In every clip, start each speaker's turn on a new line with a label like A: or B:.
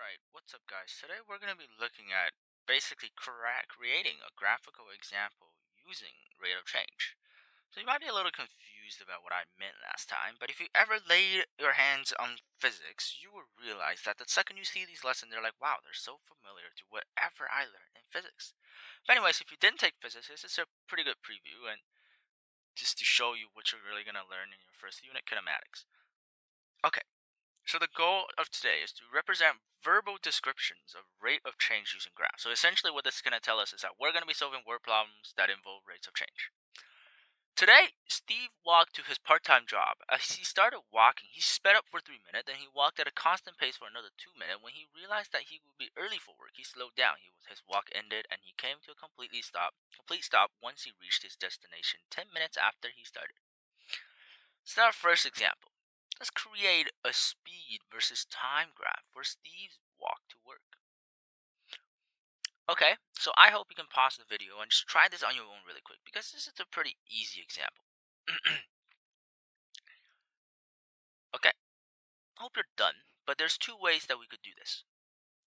A: Alright, what's up guys? Today we're going to be looking at basically creating a graphical example using rate of change. So you might be a little confused about what I meant last time, but if you ever laid your hands on physics, you will realize that the second you see these lessons, they're like, wow, they're so familiar to whatever I learned in physics. But anyways, if you didn't take physics, this is a pretty good preview and just to show you what you're really going to learn in your first unit, kinematics. Okay. So the goal of today is to represent verbal descriptions of rate of change using graphs. So essentially what this is going to tell us is that we're going to be solving word problems that involve rates of change. Today, Steve walked to his part-time job. As he started walking, he sped up for 3 minutes, then he walked at a constant pace for another 2 minutes. When he realized that he would be early for work, he slowed down. His walk ended and he came to a complete stop once he reached his destination 10 minutes after he started. So our first example. Let's create a speed versus time graph for Steve's walk to work. Okay, so I hope you can pause the video and just try this on your own really quick because this is a pretty easy example. Okay, hope you're done, but there's two ways that we could do this.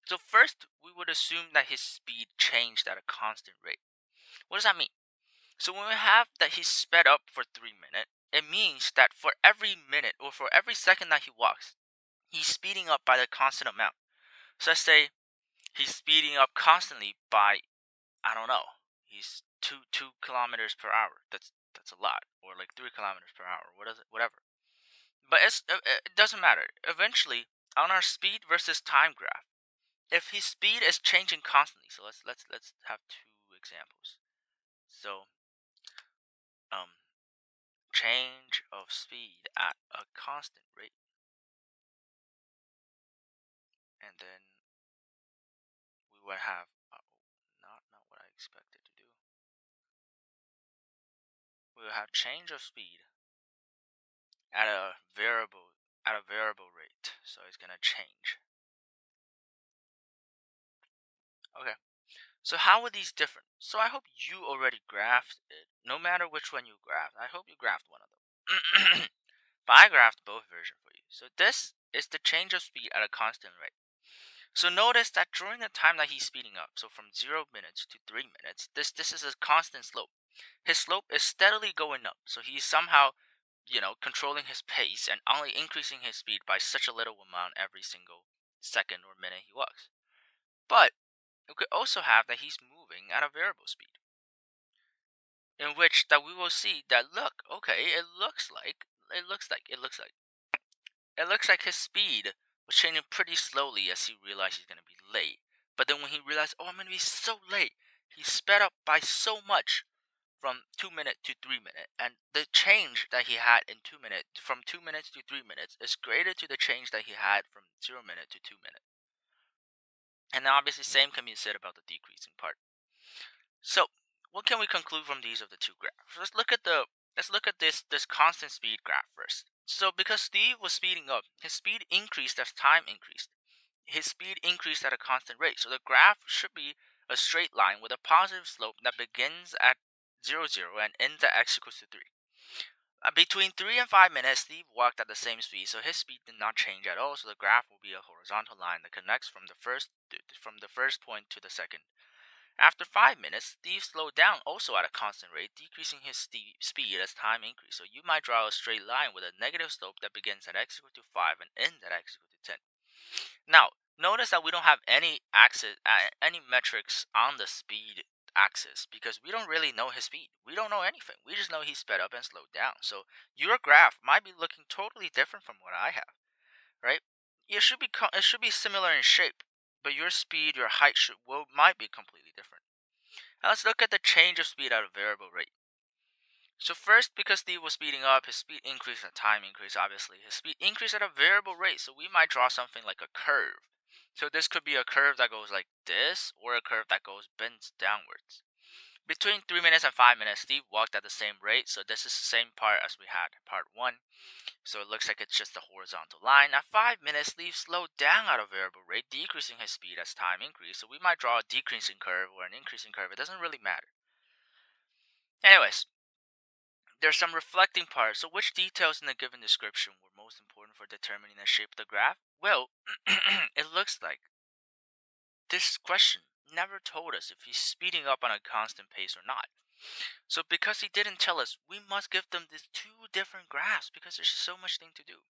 A: So first, we would assume that his speed changed at a constant rate. What does that mean? So when we have that he sped up for 3 minutes, it means that for every minute or for every second that he walks, he's speeding up by the constant amount. So let's say he's speeding up constantly by, I don't know, he's two kilometers per hour. That's a lot, or like 3 kilometers per hour. What is it? Whatever. But it doesn't matter. Eventually, on our speed versus time graph, if his speed is changing constantly, so let's have two examples. So um, change of speed at a constant rate, and then we would have not what I expected to do. We will have change of speed at a variable rate. So it's gonna change. Okay. So how are these different? So I hope you already graphed it. No matter which one you graphed, I hope you graphed one of them. But I graphed both versions for you. So this is the change of speed at a constant rate. So notice that during the time that he's speeding up, so from 0 minutes to 3 minutes, this is a constant slope. His slope is steadily going up. So he's somehow controlling his pace and only increasing his speed by such a little amount every single second or minute he walks. But we could also have that he's moving at a variable speed, in which that we will see that it looks like his speed was changing pretty slowly as he realized he's gonna be late. But then when he realized, oh, I'm gonna be so late, he sped up by so much from 2 minutes to 3 minutes, and the change that he had in 2 minutes, from 2 minutes to 3 minutes, is greater to the change that he had from 0 minute to 2 minutes. And now obviously same can be said about the decreasing part. So what can we conclude from these of the two graphs? Let's look at this constant speed graph first. So because Steve was speeding up, his speed increased as time increased. His speed increased at a constant rate. So the graph should be a straight line with a positive slope that begins at 0, 0 and ends at x equals to 3. Between 3 and 5 minutes, Steve walked at the same speed, so his speed did not change at all. So the graph will be a horizontal line that connects from the first point to the second. After 5 minutes, Steve slowed down also at a constant rate, decreasing his speed as time increased. So you might draw a straight line with a negative slope that begins at x equal to 5 and ends at x equal to 10. Now, notice that we don't have any any metrics on the speed axis because we don't really know his speed. We don't know anything. We just know he sped up and slowed down. So your graph might be looking totally different from what I have, right? It should be similar in shape, but your speed, your height might be completely different. Now let's look at the change of speed at a variable rate. So first, because Steve was speeding up, his speed increased and time increased, obviously. His speed increased at a variable rate, so we might draw something like a curve. So this could be a curve that goes like this, or a curve that bends downwards. Between 3 minutes and 5 minutes, Steve walked at the same rate, so this is the same part as we had in part 1. So it looks like it's just a horizontal line. At 5 minutes, Steve slowed down at a variable rate, decreasing his speed as time increased. So we might draw a decreasing curve or an increasing curve. It doesn't really matter. Anyways, there's some reflecting parts. So which details in the given description were most important for determining the shape of the graph? Well, it looks like this question never told us if he's speeding up on a constant pace or not. So because he didn't tell us, we must give them these two different graphs because there's so much thing to do.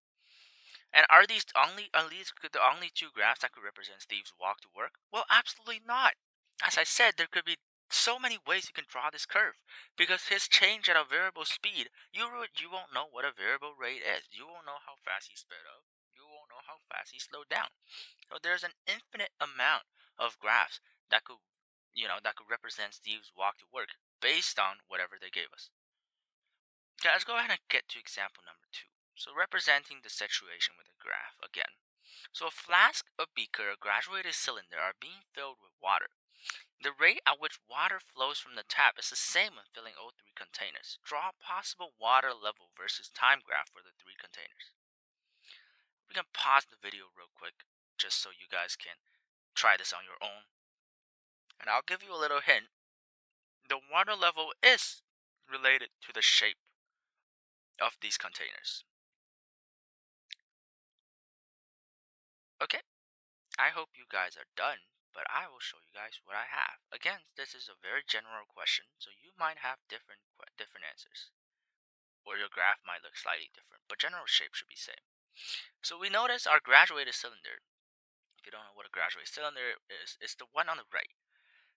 A: And are these the only two graphs that could represent Steve's walk to work? Well, absolutely not. As I said, there could be so many ways you can draw this curve because his change at a variable speed, you won't know what a variable rate is. You won't know how fast he sped up. You won't know how fast he slowed down. So there's an infinite amount of graphs that could, that could represent Steve's walk to work based on whatever they gave us. Okay, let's go ahead and get to example number 2. So representing the situation with a graph again. So a flask, a beaker, a graduated cylinder are being filled with water. The rate at which water flows from the tap is the same when filling all three containers. Draw a possible water level versus time graph for the three containers. We can pause the video real quick just so you guys can try this on your own. And I'll give you a little hint. The water level is related to the shape of these containers. Okay, I hope you guys are done, but I will show you guys what I have. Again, this is a very general question, so you might have different answers. Or your graph might look slightly different, but general shape should be same. So we notice our graduated cylinder. If you don't know what a graduated cylinder is, it's the one on the right.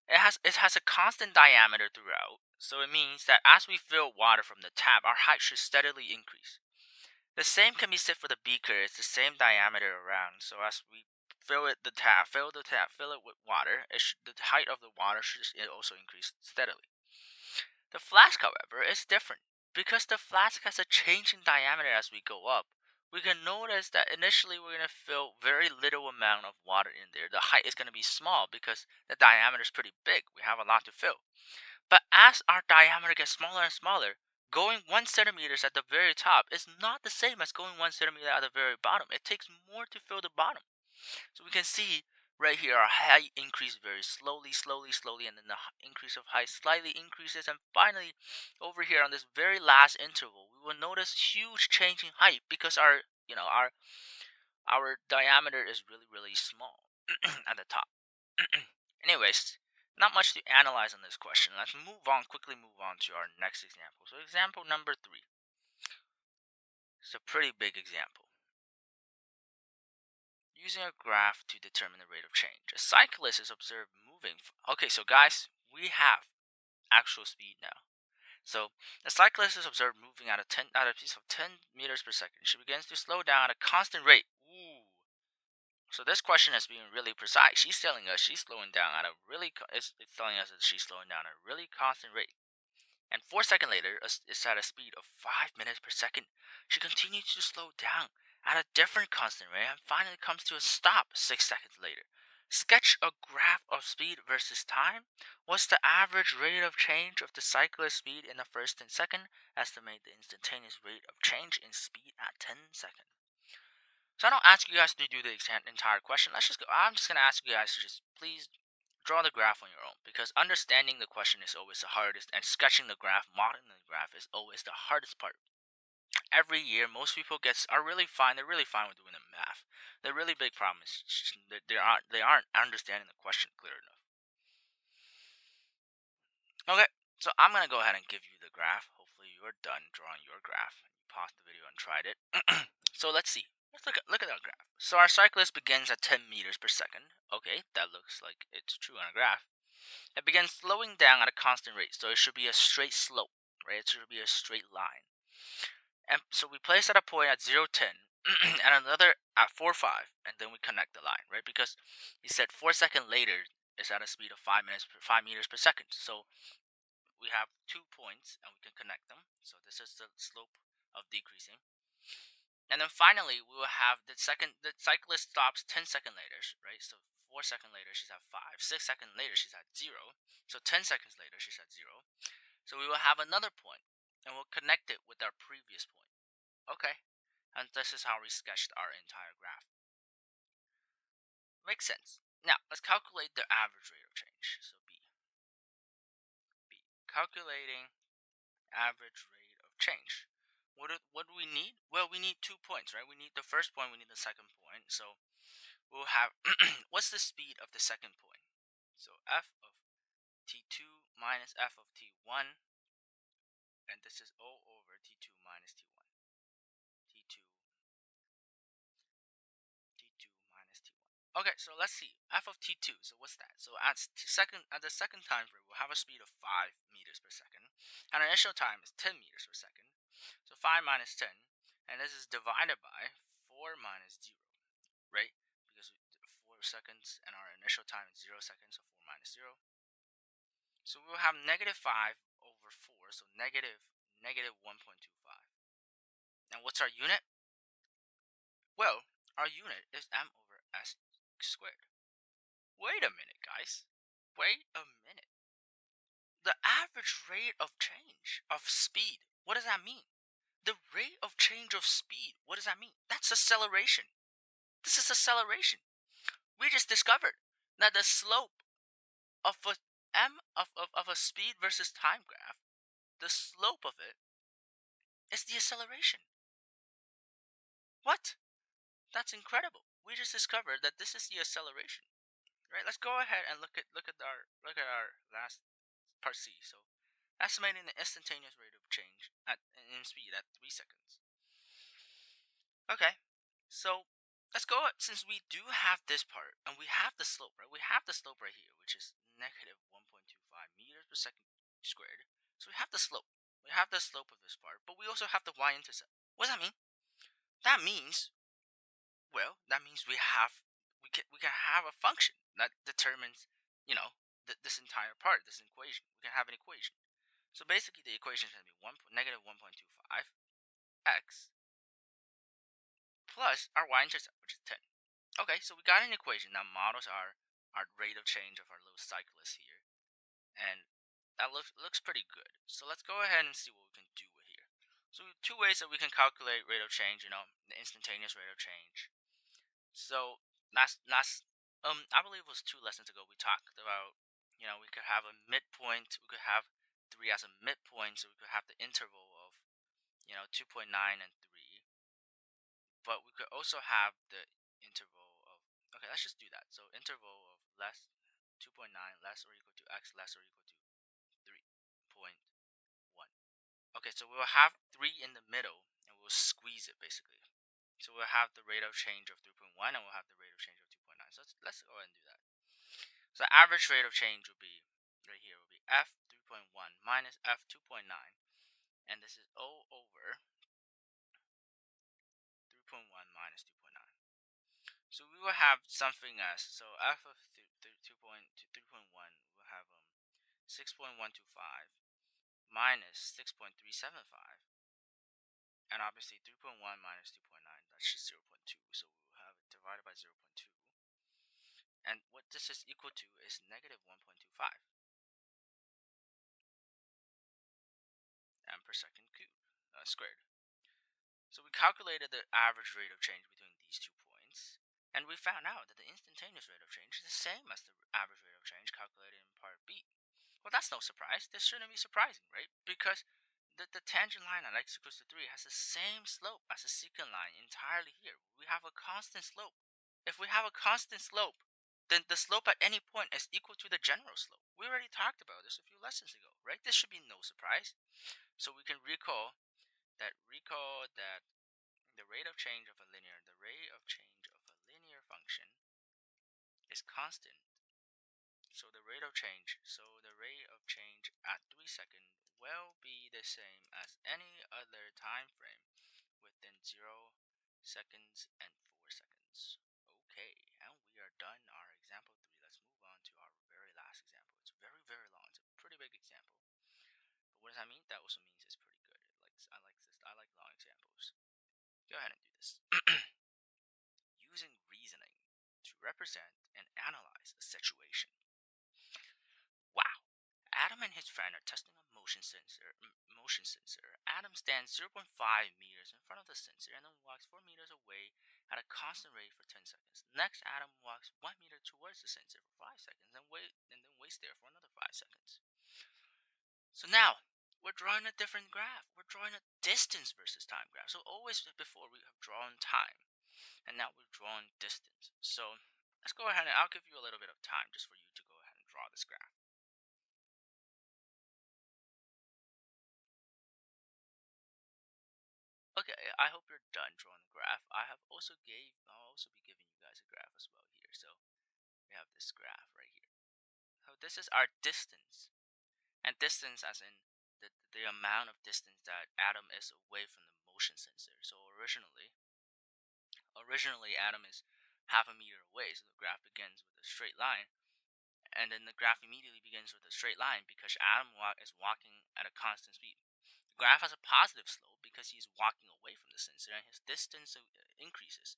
A: It has a constant diameter throughout, so it means that as we fill water from the tap, our height should steadily increase. The same can be said for the beaker. It's the same diameter around, so as we fill it fill it with water, the height of the water should also increase steadily. The flask, however, is different. Because the flask has a change in diameter as we go up, we can notice that initially we're going to fill very little amount of water in there. The height is going to be small because the diameter is pretty big. We have a lot to fill. But as our diameter gets smaller and smaller, going 1 centimeters at the very top is not the same as going 1 centimeter at the very bottom. It takes more to fill the bottom. So we can see right here our height increases very slowly, and then the increase of height slightly increases, and finally over here on this very last interval, we will notice huge change in height because our diameter is really small at the top. Anyways, not much to analyze on this question. Let's quickly move on to our next example. So example number 3. It's a pretty big example. Using a graph to determine the rate of change. A cyclist is observed moving. Okay, so guys, we have actual speed now. So a cyclist is observed moving at a pace of 10 meters per second. She begins to slow down at a constant rate. Ooh. So this question is being really precise. She's telling us she's slowing down at a it's telling us that she's slowing down at a really constant rate. And 4 seconds later, it's at a speed of 5 minutes per second. She continues to slow down at a different constant rate and finally comes to a stop 6 seconds later. Sketch a graph of speed versus time. What's the average rate of change of the cyclist's speed in the first 10 seconds? Estimate the instantaneous rate of change in speed at 10 seconds. So I don't ask you guys to do the entire question. I'm just going to ask you guys to just please draw the graph on your own, because understanding the question is always the hardest, and sketching the graph, modeling the graph is always the hardest part. Every year, most people are really fine. They're really fine with doing the math. The really big problem is that they aren't understanding the question clear enough. Okay, so I'm gonna go ahead and give you the graph. Hopefully, you're done drawing your graph. You paused the video and tried it. So let's see. Let's look at that graph. So our cyclist begins at 10 meters per second. Okay, that looks like it's true on a graph. It begins slowing down at a constant rate, so it should be a straight slope, right? It should be a straight line. And so we place at a point at 0, 10, and another at 4, 5, and then we connect the line, right? Because he said 4 seconds later is at a speed of 5 meters per second. So we have 2 points, and we can connect them. So this is the slope of decreasing. And then finally, we will have the cyclist stops 10 seconds later, right? So 4 seconds later, she's at 5. 6 seconds later, she's at 0. So 10 seconds later, she's at 0. So we will have another point, and we'll connect it with our previous point. Okay, and this is how we sketched our entire graph. Makes sense. Now, let's calculate the average rate of change. So B. Calculating average rate of change. What do we need? Well, we need 2 points, right? We need the first point, we need the second point. So we'll have, what's the speed of the second point? So f of t2 minus f of t1, and this is O over t2 minus t1. t2 t2 minus t1. Okay, so let's see. F of t2. So what's that? So at the second time frame, we'll have a speed of 5 meters per second, and our initial time is 10 meters per second. So 5 minus 10, and this is divided by 4 minus 0, right? Because 4 seconds, and our initial time is 0 seconds, so 4 minus 0. So we'll have negative 5 over 4, so negative 1.25. And what's our unit? Well, our unit is m over s squared. Wait a minute, guys. Wait a minute. The average rate of change of speed, what does that mean? The rate of change of speed, what does that mean? That's acceleration. This is acceleration. We just discovered that the slope of a of a speed versus time graph, the slope of it is the acceleration. What? That's incredible. We just discovered that this is the acceleration. Right? Let's go ahead and look at our last part C. So estimating the instantaneous rate of change in speed at 3 seconds. Okay, so let's go, since we do have this part, and we have the slope, right? We have the slope right here, which is negative 1.25 meters per second squared. So we have the slope. We have the slope of this part, but we also have the y-intercept. What does that mean? That means, well, that means we can have a function that determines, this entire part, this equation. We can have an equation. So basically, the equation is going to be negative 1.25 x plus our y-intercept, which is 10. Okay, so we got an equation that models our rate of change of our little cyclist here, and that looks pretty good. So let's go ahead and see what we can do with here. So two ways that we can calculate rate of change, the instantaneous rate of change. So I believe it was 2 lessons ago we talked about, we could have a midpoint, we could have 3 as a midpoint, so we could have the interval of 2.9 and 3. But we could also have the interval of, okay, let's just do that. So interval of less 2.9 less or equal to x less or equal to 3.1. Okay, so we'll have 3 in the middle, and we'll squeeze it basically. So we'll have the rate of change of 3.1, and we'll have the rate of change of 2.9. So let's go ahead and do that. So the average rate of change will be, right here, will be f 3.1 minus f 2.9, and this is O over 3.1 minus 2.9. So we will have something as, so f of 3.1 will have 6.125 minus 6.375, and obviously 3.1 minus 2.9, that's just 0.2, so we will have it divided by 0.2, and what this is equal to is negative 1.25 amp per second squared. So we calculated the average rate of change between these 2 points, and we found out that the instantaneous rate of change is the same as the average rate of change calculated in part B. Well, that's no surprise. This shouldn't be surprising, right? Because the tangent line at x equals to 3 has the same slope as the secant line entirely here. We have a constant slope. If we have a constant slope, then the slope at any point is equal to the general slope. We already talked about this a few lessons ago, right? This should be no surprise. So we can recall that the rate of change of a linear function is constant. So the rate of change at 3 seconds will be the same as any other time frame within 0 seconds and 4 seconds. Okay, and we are done our example 3. Let's move on to our very last example. It's very, very long. It's a pretty big example. But what does that mean? That also means it's pretty good. I like this. I like long examples. Go ahead and do this. Using reasoning to represent and analyze a situation. Wow. Adam and his friend are testing a motion sensor. Adam stands 0.5 meters in front of the sensor and then walks 4 meters away at a constant rate for 10 seconds. Next, Adam walks 1 meter towards the sensor for 5 seconds and then waits there for another 5 seconds. So now, we're drawing a different graph. We're drawing a distance versus time graph. So always before we have drawn time, and now we've drawn distance. So let's go ahead and I'll give you a little bit of time just for you to go ahead and draw this graph. Okay, I hope you're done drawing the graph. I'll also be giving you guys a graph as well here. So we have this graph right here. So this is our distance, and distance as in the amount of distance that atom is away from the motion sensor. So originally atom is half a meter away, so the graph begins with a straight line, and then the graph immediately begins with a straight line because atom is walking at a constant speed. The graph has a positive slope because he's walking away from the sensor, and his distance increases.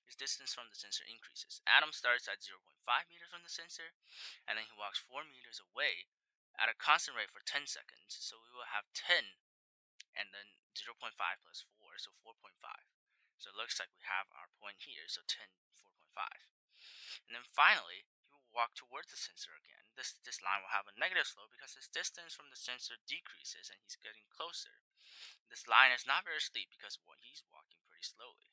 A: His distance from the sensor increases. Atom starts at 0.5 meters from the sensor, and then he walks 4 meters away at a constant rate for 10 seconds. So we will have 10, and then 0.5 plus 4, so 4.5. So it looks like we have our point here, so 10, 4.5. And then finally, he will walk towards the sensor again. This line will have a negative slope because his distance from the sensor decreases and he's getting closer. This line is not very steep because he's walking pretty slowly.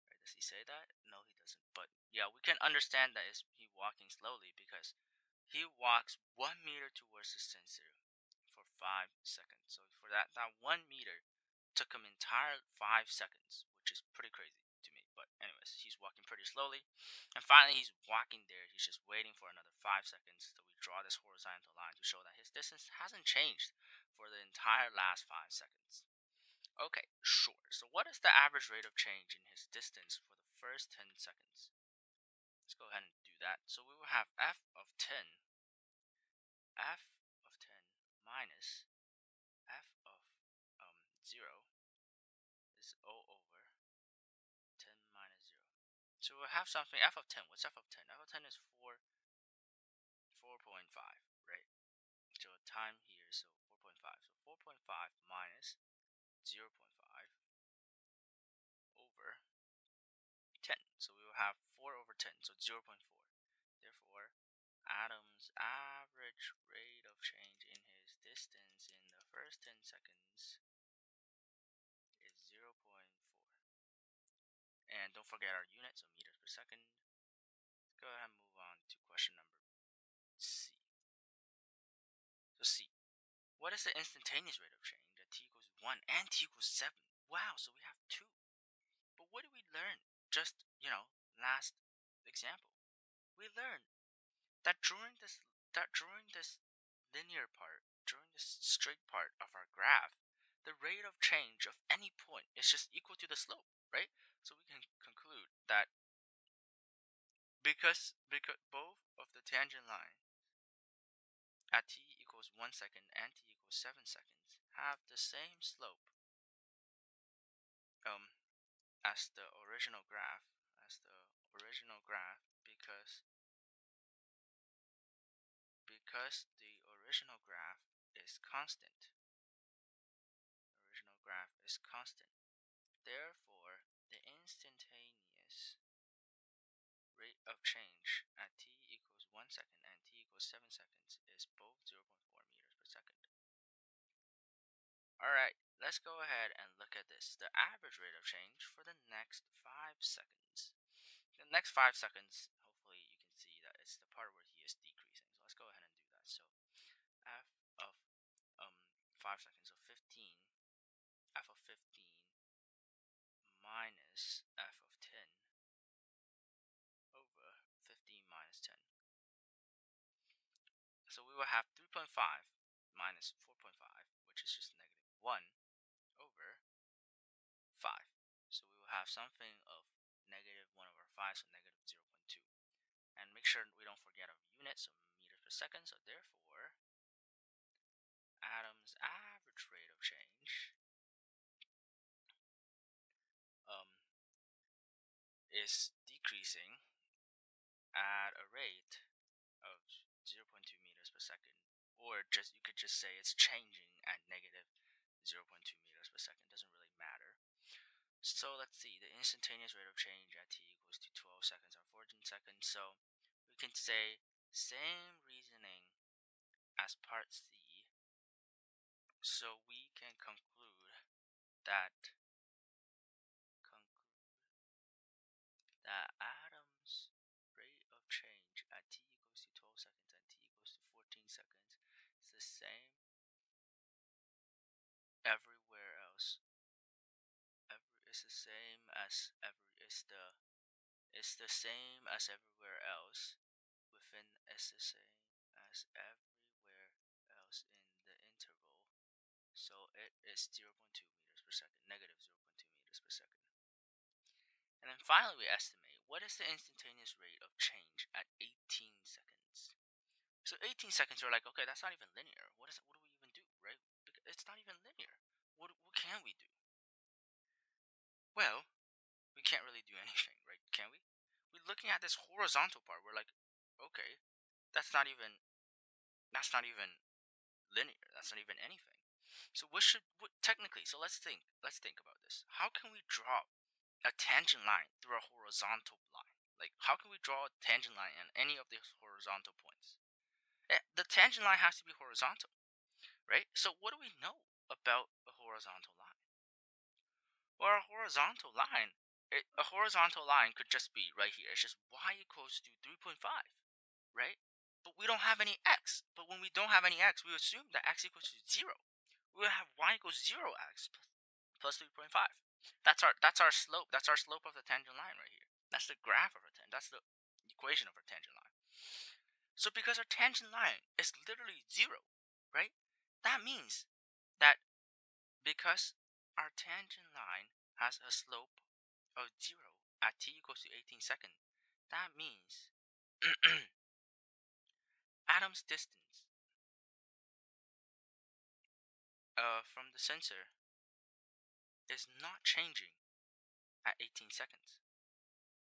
A: Right, does he say that? No, he doesn't. But yeah, we can understand that is he walking slowly because he walks 1 meter towards the sensor for 5 seconds. So for that 1 meter took him entire 5 seconds, which is pretty crazy to me. But anyways, he's walking pretty slowly, and finally he's walking there. He's just waiting for another 5 seconds. So we draw this horizontal line to show that his distance hasn't changed for the entire last 5 seconds. Okay, sure. So what is the average rate of change in his distance for the first 10 seconds? Let's go ahead and do that. So we will have f of 10 minus f of 0 is O over 10 minus 0. So we'll have something f of 10. What's f of 10? F of 10 is 4.5, right? So time here, so 4.5. So 4.5 minus 0.5 over 10. So we will have 4 over 10, so 0.4. Therefore, atom's average rate of change in his distance in the first 10 seconds is 0.4. And don't forget our units, so meters per second. Let's go ahead and move on to question number C. So C, what is the instantaneous rate of change at t equals 1 and t equals 7? Wow, so we have 2. But what did we learn just, last example? We learned that during this linear part, during this straight part of our graph, the rate of change of any point is just equal to the slope, right? So we can conclude that because both of the tangent line at t equals 1 second and t equals 7 seconds have the same slope um as the original graph because the original graph is constant. Therefore, the instantaneous rate of change at t equals 1 second and t equals 7 seconds is both 0.4 meters per second. Alright, let's go ahead and look at this. The average rate of change for the next 5 seconds. The next 5 seconds, hopefully you can see that it's the part where he is decreasing. So let's go ahead and do that. So f of 5 seconds, so 15, f of 15 minus f of 10 over 15 minus 10. So we will have 3.5 minus 4.5, which is just negative 1 over 5. So we will have something of negative 1 over 5, so negative 0.2. And make sure we don't forget our units, so meters per second. So therefore, atom's average rate of change is decreasing at a rate of 0.2 meters per second. Or you could just say it's changing at negative 0.2 meters per second. Doesn't really matter. So let's see, the instantaneous rate of change at t equals to 12 seconds or 14 seconds. So we can say same reasoning as part C. So we can conclude that atom's rate of change at t equals to 12 as the same as everywhere else. Within is the same as everywhere else in the interval. So it is 0.2 meters per second, negative 0.2 meters per second. And then finally we estimate what is the instantaneous rate of change at 18 seconds. So 18 seconds are like, okay, that's not even linear. What do we even do, right? Because it's not even linear. What can we do? Well, we can't really do anything, right? Can we? We're looking at this horizontal part. We're like, okay, that's not even linear. That's not even anything. So what technically? So let's think about this. How can we draw a tangent line through a horizontal line? Like, how can we draw a tangent line on any of these horizontal points? The tangent line has to be horizontal, right? So what do we know about a horizontal line? Well, a horizontal line could just be right here. It's just y equals to 3.5, right? But we don't have any x. But when we don't have any x, we assume that x equals to 0. We will have y equals 0x plus 3.5. That's our slope. That's our slope of the tangent line right here. That's the graph of our tangent. That's the equation of our tangent line. So because our tangent line is literally 0, right? That means that because our tangent line has a slope of 0 at t equals to 18 seconds, that means Adam's distance from the sensor is not changing at 18 seconds.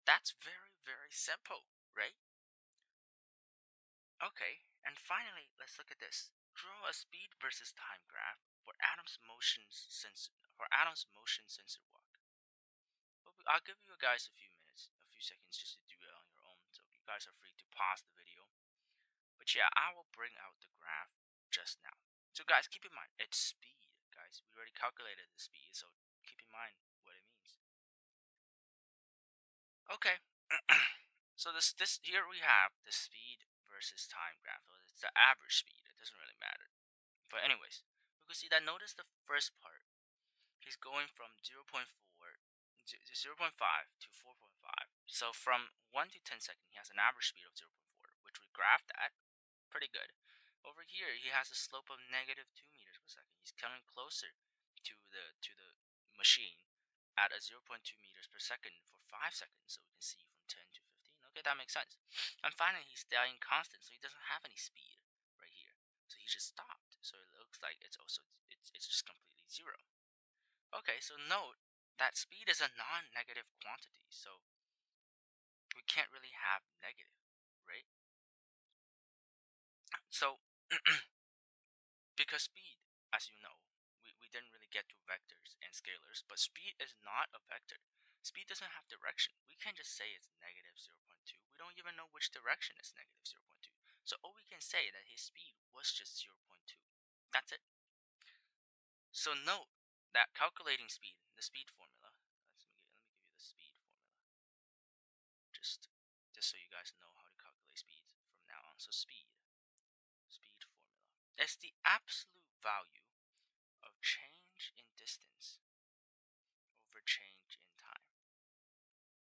A: That's very, very simple, right? Okay, and finally, let's look at this. Draw a speed versus time graph for Adam's motion sensor walk. I'll give you guys a few minutes, a few seconds just to do it on your own, so you guys are free to pause the video. But yeah, I will bring out the graph just now. So guys, keep in mind, it's speed, guys. We already calculated the speed, so keep in mind what it means. Okay. So this here we have the speed versus time graph. So it's the average speed. It doesn't really matter. But anyways, we can see that. Notice the first part. He's going from 0.5 to 4.5. So from 1 to 10 seconds, he has an average speed of 0.4, which we graphed at. Pretty good. Over here, he has a slope of negative 2 meters per second. He's coming closer to the machine at a 0.2 meters per second for 5 seconds. So we can see from 10 to 15. Okay, that makes sense. And finally, he's staying constant, so he doesn't have any speed right here. So he just stopped. So it looks like it's just completely 0. Okay, so note that speed is a non-negative quantity, so we can't really have negative, right? So, because speed, as you know, we didn't really get to vectors and scalars, but speed is not a vector. Speed doesn't have direction. We can't just say it's negative 0.2. We don't even know which direction is negative 0.2. So all we can say that his speed was just 0.2. That's it. So note that calculating speed, the speed formula. Let me give you the speed formula. Just so you guys know how to calculate speeds from now on. So speed formula. It's the absolute value of change in distance over change in time.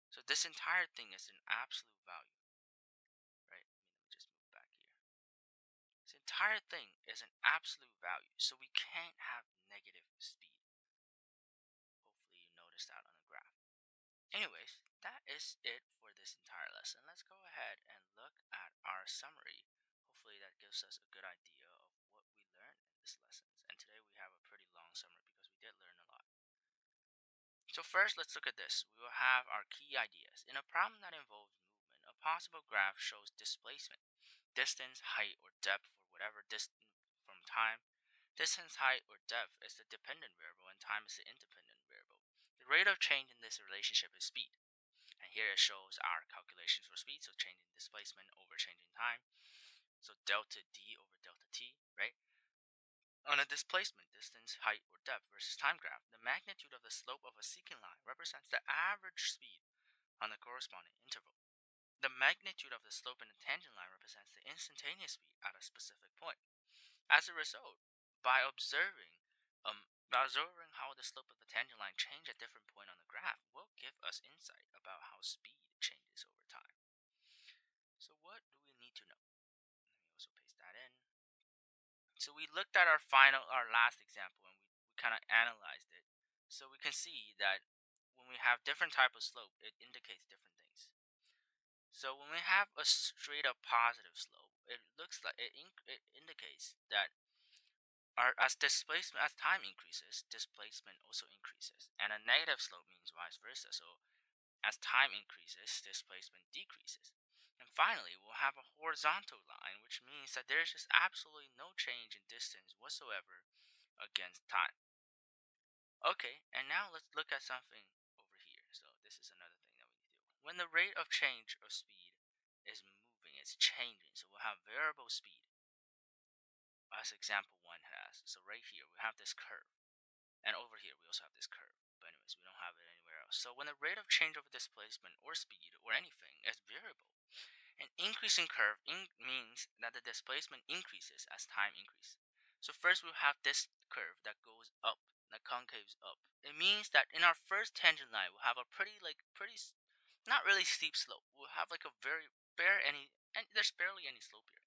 A: So this entire thing is an absolute value, right? Let me just move back here. This entire thing is an absolute value, so we can't have negative speed. Hopefully you noticed that on the graph. Anyways, that is it for this entire lesson. Let's go ahead and look at our summary. Hopefully that gives us a good idea of what we learned in this lesson. And today we have a pretty long summary because we did learn a lot. So first, let's look at this. We will have our key ideas. In a problem that involves movement, a possible graph shows displacement, distance, height, or depth for whatever distance from time. Distance, height, or depth is the dependent variable and time is the independent variable. The rate of change in this relationship is speed. And here it shows our calculations for speed, so changing displacement over changing time. So delta d over delta t, right? On a displacement, distance, height, or depth versus time graph, the magnitude of the slope of a secant line represents the average speed on the corresponding interval. The magnitude of the slope in a tangent line represents the instantaneous speed at a specific point. As a result, by observing how the slope of the tangent line change at different point on the the graph will give us insight about how speed changes over time. So what do we need to know? Let me also paste that in. So we looked at our last example, and we kind of analyzed it. So we can see that when we have different type of slope, it indicates different things. So when we have a straight up positive slope, it looks like it indicates that as time increases, displacement also increases, and a negative slope means vice versa. So as time increases, displacement decreases. And finally, we'll have a horizontal line, which means that there's just absolutely no change in distance whatsoever against time. Okay, and now let's look at something over here. So this is another thing that we need to do. When the rate of change of speed is moving, it's changing. So we'll have variable speed, as example 1 has. So right here, we have this curve. And over here, we also have this curve. But anyways, we don't have it anywhere else. So when the rate of change of displacement or speed or anything is variable, an increasing curve means that the displacement increases as time increases. So first we'll have this curve that goes up, that concaves up. It means that in our first tangent line, we'll have a not really steep slope. We'll have like a very and there's barely any slope here.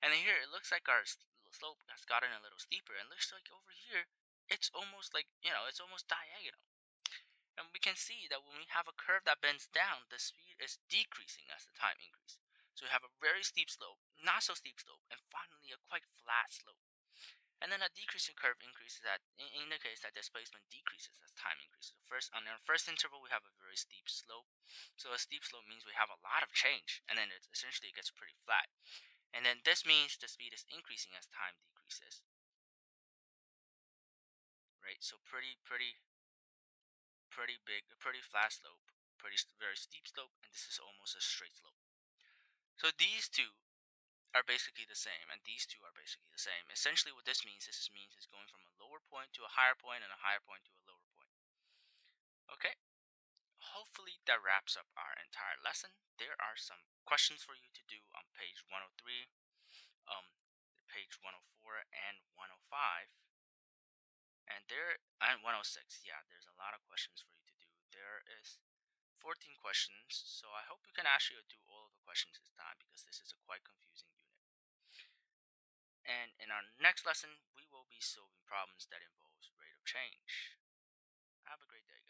A: And then here, it looks like our slope has gotten a little steeper, and looks like over here, it's almost like, it's almost diagonal. And we can see that when we have a curve that bends down, the speed is decreasing as the time increases. So we have a very steep slope, not so steep slope, and finally a quite flat slope. And then a decreasing curve increases that indicates that displacement decreases as time increases. First, on our first interval, we have a very steep slope. So a steep slope means we have a lot of change, and then it gets pretty flat. And then this means the speed is increasing as time decreases. Right? So pretty big, a pretty flat slope, very steep slope, and this is almost a straight slope. So these two are basically the same, and these two are basically the same. Essentially, what this means is going from a lower point to a higher point, and a higher point to a lower point. Okay. Hopefully that wraps up our entire lesson. There are some questions for you to do on page 103, page 104, and 105. And 106, yeah, there's a lot of questions for you to do. There is 14 questions, so I hope you can actually do all of the questions this time, because this is a quite confusing unit. And in our next lesson, we will be solving problems that involves rate of change. Have a great day, guys.